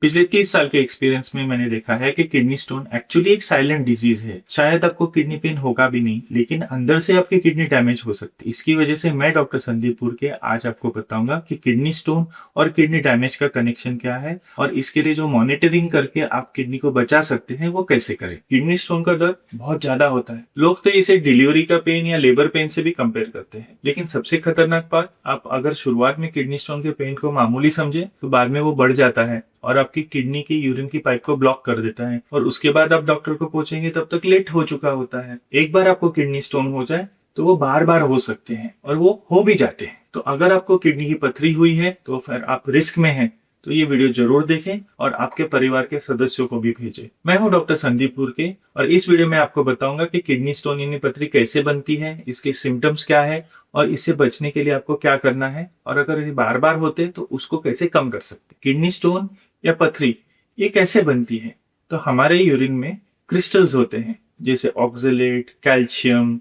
पिछले 30 साल के एक्सपीरियंस में मैंने देखा है कि किडनी स्टोन एक्चुअली एक साइलेंट डिजीज है। शायद आपको किडनी पेन होगा भी नहीं, लेकिन अंदर से आपकी किडनी डैमेज हो सकती है। इसकी वजह से मैं डॉक्टर संदीप पुरके आज आपको बताऊंगा कि किडनी स्टोन और किडनी डैमेज का कनेक्शन क्या है और इसके लिए जो मॉनिटरिंग करके आप किडनी को बचा सकते हैं वो कैसे करें। किडनी स्टोन का दर्द बहुत ज्यादा होता है। लोग तो इसे डिलीवरी का पेन या लेबर पेन से भी कंपेयर करते हैं, लेकिन सबसे खतरनाक बात, आप अगर शुरुआत में किडनी स्टोन के पेन को मामूली समझे तो बाद में वो बढ़ जाता है और आपकी किडनी की यूरिन की पाइप को ब्लॉक कर देता है और उसके बाद आप डॉक्टर को पहुंचेंगे तब तक लेट हो चुका होता है। एक बार आपको किडनी स्टोन हो जाए तो वो बार बार हो सकते हैं और वो हो भी जाते हैं। तो अगर आपको किडनी की पथरी हुई है तो फिर आप रिस्क में हैं, तो ये वीडियो जरूर देखें और आपके परिवार के सदस्यों को भी भेजें। मैं हूं डॉक्टर संदीप पुरके और इस वीडियो में आपको बताऊंगा कि किडनी स्टोन यानी पथरी कैसे बनती है, इसके सिम्टम्स क्या है और इससे बचने के लिए आपको क्या करना है, और अगर ये बार बार होते तो उसको कैसे कम कर सकते। किडनी स्टोन या पथरी ये कैसे बनती है? तो हमारे यूरिन में क्रिस्टल्स होते हैं, जैसे ऑक्सलेट, कैल्शियम,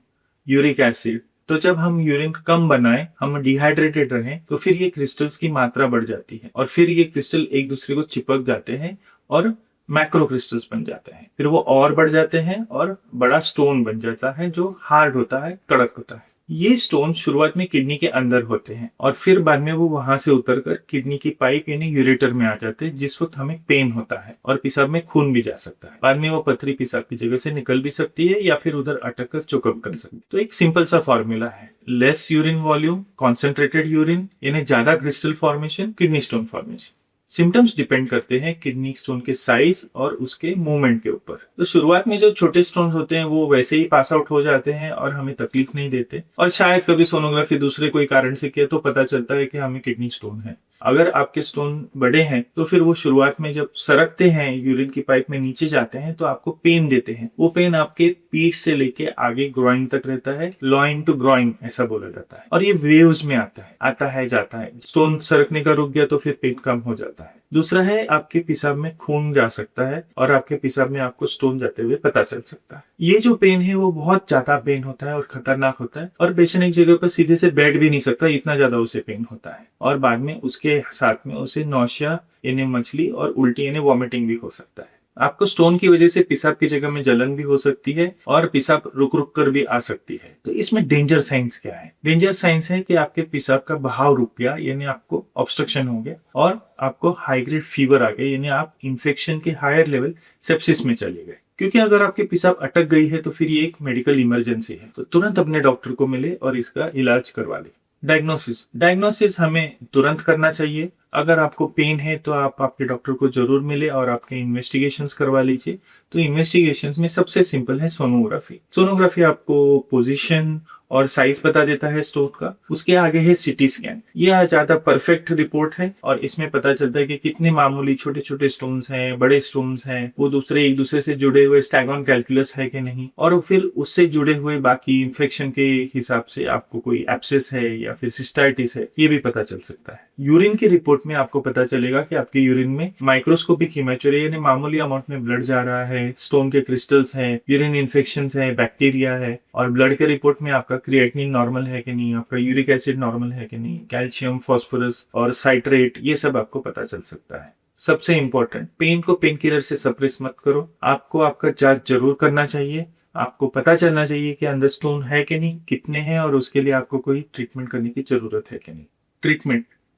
यूरिक एसिड। तो जब हम यूरिन कम बनाए, हम डिहाइड्रेटेड रहें, तो फिर ये क्रिस्टल्स की मात्रा बढ़ जाती है और फिर ये क्रिस्टल एक दूसरे को चिपक जाते हैं और मैक्रो क्रिस्टल्स बन जाते हैं। फिर वो और बढ़ जाते हैं और बड़ा स्टोन बन जाता है जो हार्ड होता है, कड़क होता है। ये स्टोन शुरुआत में किडनी के अंदर होते हैं और फिर बाद में वो वहां से उतरकर किडनी की पाइप यानी यूरेटर में आ जाते हैं, जिस वक्त हमें पेन होता है और पेशाब में खून भी जा सकता है। बाद में वो पथरी पेशाब की जगह से निकल भी सकती है या फिर उधर अटक कर चोकअप कर सकती है। तो एक सिंपल सा फॉर्मूला है, less urine volume, concentrated urine यानी ज्यादा crystal formation, kidney stone formation. Symptoms depend करते हैं किडनी स्टोन के साइज और उसके मूवमेंट के ऊपर। तो शुरुआत में जो छोटे स्टोन होते हैं वो वैसे ही पास आउट हो जाते हैं और हमें तकलीफ नहीं देते, और शायद कभी सोनोग्राफी दूसरे कोई कारण से किया तो पता चलता है कि हमें किडनी स्टोन है। अगर आपके स्टोन बड़े हैं तो फिर वो शुरुआत में जब सरकते हैं, यूरिन की पाइप में नीचे जाते हैं, तो आपको पेन देते हैं। वो पेन आपके पीठ से लेके आगे ग्रोइन तक रहता है, लॉइन टू ग्रोइन ऐसा बोला जाता है, और ये वेव्स में आता है जाता है। स्टोन सरकने का रुक गया तो फिर पेन कम हो जाता है। दूसरा है, आपके पेशाब में खून जा सकता है और आपके पेशाब में आपको स्टोन जाते हुए पता चल सकता है। ये जो पेन है वो बहुत ज्यादा पेन होता है और खतरनाक होता है, और पेशेंट एक जगह पर सीधे से बैठ भी नहीं सकता, इतना ज्यादा उसे पेन होता है। और बाद में उसके साथ में उसे नौशिया यानी मछली और उल्टी यानी वॉमिटिंग भी हो सकता है। आपको स्टोन की वजह से पेशाब की जगह में जलन भी हो सकती है और पेशाब रुक रुक कर भी आ सकती है। तो इसमें डेंजर साइंस क्या है? डेंजर साइंस है कि आपके पेशाब का बहाव रुक गया यानी आपको ऑब्स्ट्रक्शन हो गया और आपको हाई ग्रेड फीवर आ गया यानी आप इन्फेक्शन के हायर लेवल सेप्सिस में चले गए। क्योंकि अगर आपके पेशाब अटक गई है तो फिर ये एक मेडिकल इमरजेंसी है, तो तुरंत अपने डॉक्टर को मिले और इसका इलाज करवा ले। डायग्नोसिस हमें तुरंत करना चाहिए। अगर आपको पेन है तो आप आपके डॉक्टर को जरूर मिले और आपके इन्वेस्टिगेशंस करवा लीजिए। तो इन्वेस्टिगेशंस में सबसे सिंपल है सोनोग्राफी आपको पोजीशन और साइज बता देता है स्टोन का। उसके आगे है सीटी स्कैन। यह ज्यादा परफेक्ट रिपोर्ट है और इसमें पता चलता है कि कितने मामूली छोटे छोटे स्टोन्स हैं, बड़े स्टोन्स हैं, वो एक दूसरे से जुड़े हुए स्टैगॉन कैलकुलस है कि नहीं, और फिर उससे जुड़े हुए बाकी इन्फेक्शन के हिसाब से आपको कोई एब्सेस है या फिर सिस्टाइटिस है, ये भी पता चल सकता है। यूरिन की रिपोर्ट में आपको पता चलेगा कि आपके यूरिन में माइक्रोस्कोपिक हेमेचुरिया यानी मामूली अमाउंट में ब्लड जा रहा है, स्टोन के क्रिस्टल्स हैं, यूरिन इन्फेक्शन है, बैक्टीरिया है, और ब्लड के रिपोर्ट में आपका क्रिएटिनिन नॉर्मल है कि नहीं, आपका यूरिक एसिड नॉर्मल है कि नहीं, कैल्शियम, फास्फोरस और साइट्रेट, ये सब आपको पता चल सकता है। सबसे इंपॉर्टेंट, पेन को पेन किलर से सप्रेस मत करो। आपको आपका जांच जरूर करना चाहिए। आपको पता चलना चाहिए कि अंदर स्टोन है कि नहीं, कितने हैं, और उसके लिए आपको कोई ट्रीटमेंट करने की जरूरत है कि नहीं।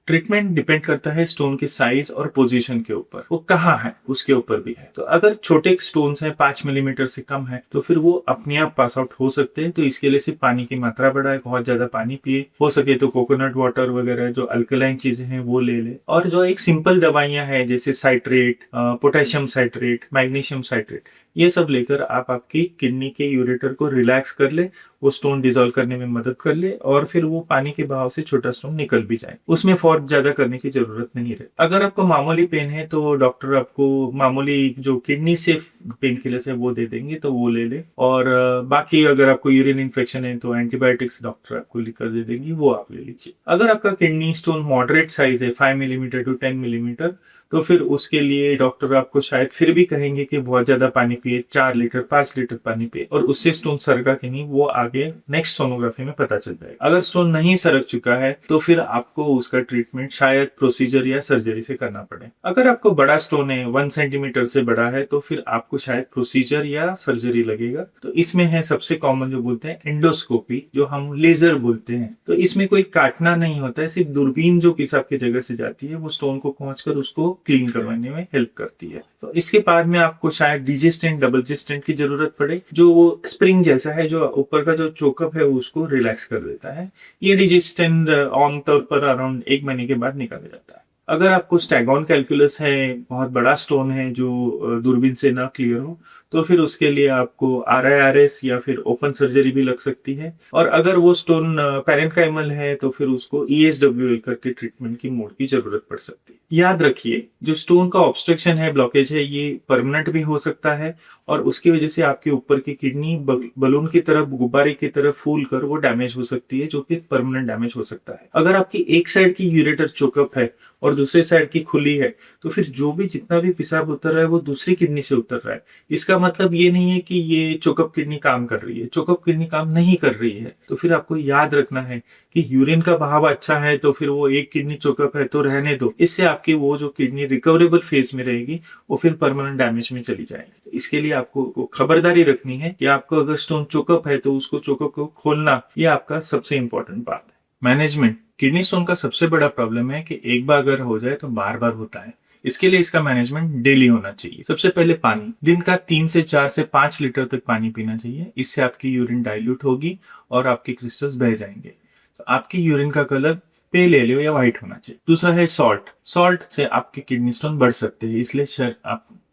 ट्रीटमेंट डिपेंड करता है स्टोन के साइज और पोजीशन के ऊपर, वो कहाँ है उसके ऊपर भी है। तो अगर छोटे स्टोन्स हैं, 5 मिलीमीटर से कम है, तो फिर वो अपने आप पास आउट हो सकते हैं। तो इसके लिए सिर्फ पानी की मात्रा बढ़ाए, बहुत ज्यादा पानी पिए, हो सके तो कोकोनट वाटर वगैरह जो अल्कलाइन चीजें हैं वो ले ले, और जो एक सिंपल दवाइयां हैं जैसे citrate, potassium citrate, magnesium citrate, ये सब लेकर आप आपकी किडनी के यूरेटर को रिलैक्स कर ले, वो स्टोन डिसॉल्व करने में मदद कर ले, और फिर वो पानी के बहाव से छोटा स्टोन निकल भी जाए। उसमें फौर ज्यादा करने की जरूरत नहीं रहे। अगर आपको मामूली पेन है तो डॉक्टर आपको मामूली जो किडनी सेफ पेन किलर्स है वो दे देंगे, तो वो ले ले, और बाकी अगर आपको यूरिन इन्फेक्शन है तो एंटीबायोटिक्स डॉक्टर आपको लिखकर दे देंगे, वो आप ले लीजिए। अगर आपका किडनी स्टोन मॉडरेट साइज है, 5 मिलीमीटर टू 10 मिलीमीटर, तो फिर उसके लिए डॉक्टर आपको शायद फिर भी कहेंगे कि बहुत ज्यादा पानी पिए, 4 लीटर 5 लीटर पानी पिए, और उससे स्टोन सरका कि नहीं वो आगे नेक्स्ट सोनोग्राफी में पता चल जाएगा। अगर स्टोन नहीं सरक चुका है तो फिर आपको उसका ट्रीटमेंट शायद प्रोसीजर या सर्जरी से करना पड़े। अगर आपको बड़ा स्टोन है, 1 सेंटीमीटर से बड़ा है, तो फिर आपको शायद प्रोसीजर या सर्जरी लगेगा। तो इसमें है सबसे कॉमन जो बोलते हैं एंडोस्कोपी, जो हम लेजर बोलते हैं। तो इसमें कोई काटना नहीं होता है, सिर्फ दूरबीन जो पेशाब की जगह से जाती है वो स्टोन को पहुंचकर उसको क्लीन करवाने में हेल्प करती है। तो इसके बाद में आपको शायद डीजे स्टेंट, डबल जे स्टेंट की जरूरत पड़े, जो वो स्प्रिंग जैसा है, जो ऊपर का जो चोकअप है उसको रिलैक्स कर देता है। ये डीजे स्टेंट आमतौर पर अराउंड 1 महीने के बाद निकाला जाता है। अगर आपको स्टैगॉन कैलकुलस है, बहुत बड़ा स्टोन है जो दूरबीन से ना क्लियर हो, तो फिर उसके लिए आपको RIRS या फिर ओपन सर्जरी भी लग सकती है। और अगर वो स्टोन पैरेन्काइमल है तो फिर उसको ESWL करके ट्रीटमेंट की मोड की जरूरत पड़ सकती है। याद रखिए, जो स्टोन का ऑब्स्ट्रक्शन है, ब्लॉकेज है, ये परमानेंट भी हो सकता है और उसकी वजह से आपके ऊपर की किडनी बलून की तरफ, गुब्बारे की तरफ फूल कर वो डैमेज हो सकती है, जो कि परमानेंट डैमेज हो सकता है। अगर आपकी एक साइड की यूरेटर चोकअप है और दूसरी साइड की खुली है, तो फिर जो भी जितना भी पेशाब उतर रहा है वो दूसरी किडनी से उतर रहा है। इसका मतलब ये नहीं है कि ये चोकअप किडनी काम कर रही है, चोकअप किडनी काम नहीं कर रही है। तो फिर आपको याद रखना है कि यूरिन का बहाव अच्छा है तो फिर वो एक किडनी चोकअप है तो रहने दो, इससे आपकी वो जो किडनी रिकवरेबल फेज में रहेगी वो फिर परमानेंट डैमेज में चली जाएगी। इसके लिए आपको खबरदारी रखनी है कि आपको अगर स्टोन चोकअप है तो उसको चोकअप को खोलना, ये आपका सबसे इंपॉर्टेंट बात है। मैनेजमेंट, किडनी स्टोन का सबसे बड़ा प्रॉब्लम है कि एक बार अगर हो जाए तो बार बार होता है। इसके लिए इसका मैनेजमेंट डेली होना चाहिए। सबसे पहले पानी, दिन का 3 से 4 से 5 लीटर तक पानी पीना चाहिए। इससे आपकी यूरिन डाइल्यूट होगी और आपके क्रिस्टल्स बह जाएंगे। तो आपकी यूरिन का कलर पेल येलो या व्हाइट होना चाहिए। दूसरा है सॉल्ट। सॉल्ट से आपके किडनी स्टोन बढ़ सकते हैं,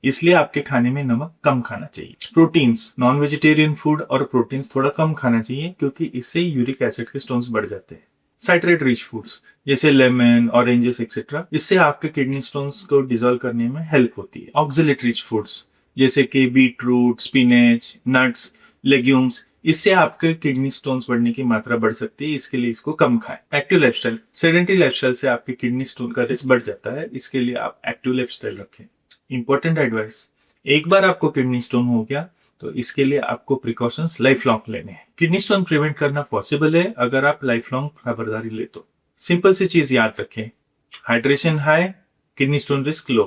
इसलिए आपके खाने में नमक कम खाना चाहिए। प्रोटीन्स, नॉन वेजिटेरियन फूड और प्रोटीन्स थोड़ा कम खाना चाहिए क्योंकि इससे यूरिक एसिड के स्टोन्स बढ़ जाते हैं। साइट्रेट रिच फूड्स जैसे लेमन, ऑरेंजेस एक्सेट्रा, इससे आपके किडनी स्टोन्स को डिसॉल्व करने में हेल्प होती है। ऑक्सलेट रिच फूड्स जैसे कि बीटरूट, स्पिनच, नट्स, लेग्यूम्स, इससे आपके किडनी स्टोन्स बढ़ने की मात्रा बढ़ सकती है, इसके लिए इसको कम खाएं। एक्टिव लाइफस्टाइल, सेडेंटरी लाइफस्टाइल से आपके किडनी स्टोन का रिस्क बढ़ जाता है, इसके लिए आप एक्टिव लाइफस्टाइल रखें। इंपॉर्टेंट एडवाइस, एक बार आपको किडनी स्टोन हो गया तो इसके लिए आपको प्रिकॉशंस लाइफ लॉन्ग लेने हैं। किडनी स्टोन प्रिवेंट करना पॉसिबल है अगर आप लाइफ लॉन्ग खबरदारी ले तो। सिंपल सी चीज याद रखें, hydration high, kidney stone risk low.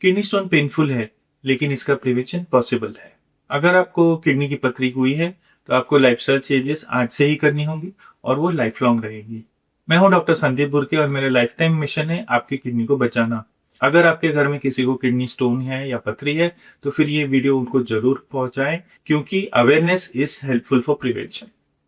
Kidney stone painful है लेकिन इसका प्रिवेंशन पॉसिबल है। अगर आपको किडनी की पथरी हुई है तो आपको लाइफस्टाइल चेंजेस आज से ही करनी होगी और वो लाइफ लॉन्ग रहेगी। मैं हूं डॉक्टर संदीप बुर्के और मेरा लाइफ टाइम मिशन है आपकी किडनी को बचाना। अगर आपके घर में किसी को किडनी स्टोन है या पथरी है तो फिर ये वीडियो उनको जरूर पहुंचाएं, क्योंकि awareness is helpful for prevention.